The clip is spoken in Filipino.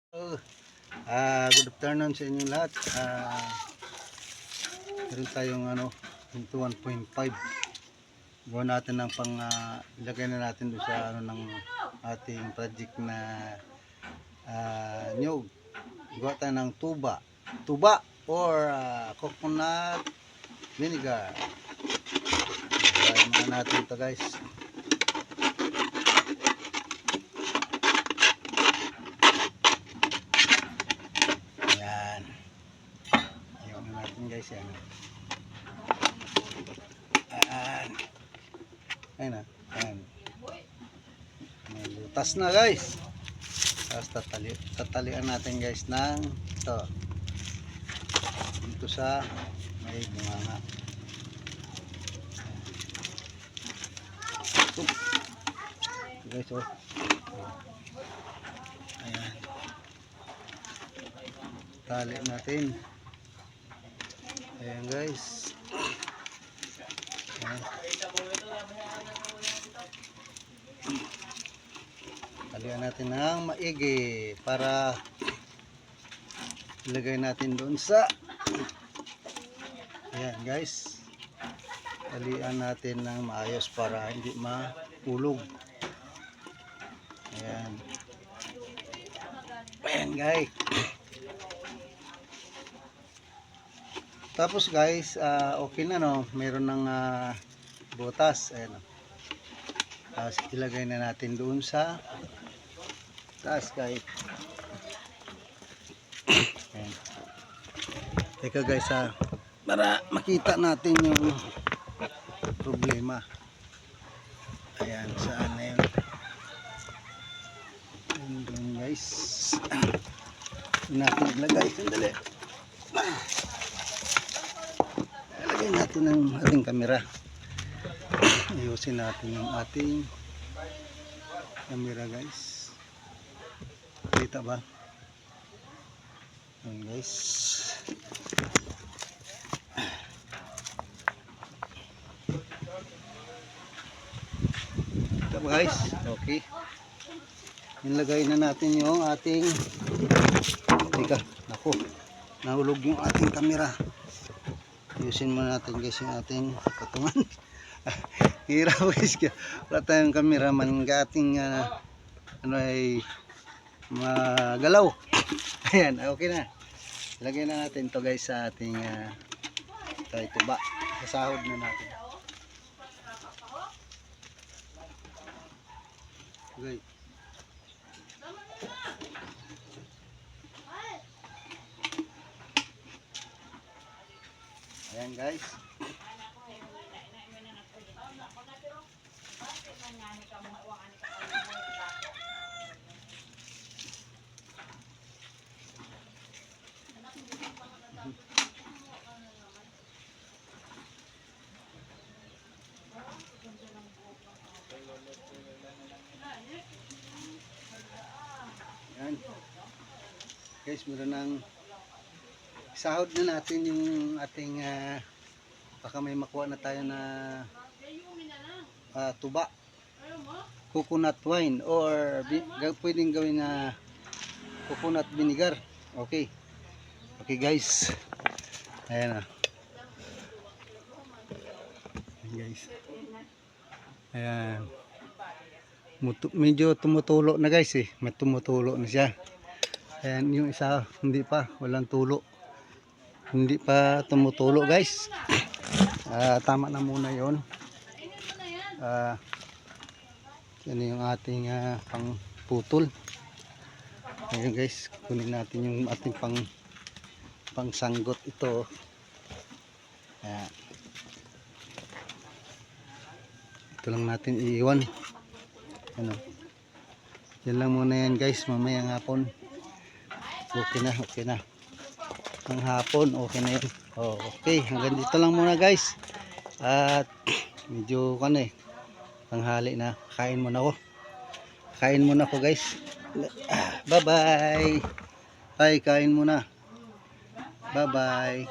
Good afternoon sa inyo lahat. Meron tayong into 1.5. Gawa natin ng ilagay na natin doon sa ng ating project na nyug. Gawa tayo ng tuba or coconut vinegar. Try muna natin ito, guys. Guys, yan. Ayun na. Ayan. May butas na, guys. Tapos tatalian natin, guys, ng ito. Dito sa may bunganga. Guys, oh. Ayan. Tali natin. Ayan, guys. Ayan. Talian natin ng maigi para ilagay natin doon sa ayan, guys. Talian natin ng maayos para hindi mahulog. Ayan. Ayan, guys. Tapos, guys, okay na, no? Meron ng butas. Ayan, no? Tapos ilagay na natin doon sa taas, guys. Ayan. Teka, guys, para makita natin yung problema. Ayan, saan na yun? Ayan, guys. Natin ilagay. Sandali. Ilagay natin ang ating kamera. Ayusin natin yung ating kamera, guys. Kita ba? Ayan, guys. Kita ba, guys? Okay. Nilagay na natin yung ating teka, naku, nahulog yung ating kamera. Ayusin muna natin, guys, yung ating patungan. Hirap, guys. Wala tayong cameraman ng ating ay magalaw. Ayan, okay na. Lagay na natin to, guys, sa ating tuba. Sasahod na natin. Okay. Ayan, guys. Ayan. Guys, meron ng sahod na natin yung ating baka may makuha na tayo na tuba, coconut wine or pwedeng gawin na coconut vinegar. Okay, okay, guys. Ayan, ayan, guys. Ayan, medyo tumutulo na, guys, may tumutulo na siya. Ayan, yung isa hindi pa, walang tulo, hindi pa tumutulo, guys. Tama na muna yon. Yan yung ating pang putol. Ayan, guys, kunin natin yung ating pang sanggot ito. Ayan. Ito lang natin iiwan. Ano, yan lang muna yan, guys. Mamayang hapon okay na, okay na. Ang hapon okay na yun. Okay, hanggang dito lang muna, guys. At medyo tanghali na. Kain muna ako, guys. Bye bye. Kain muna. Bye bye.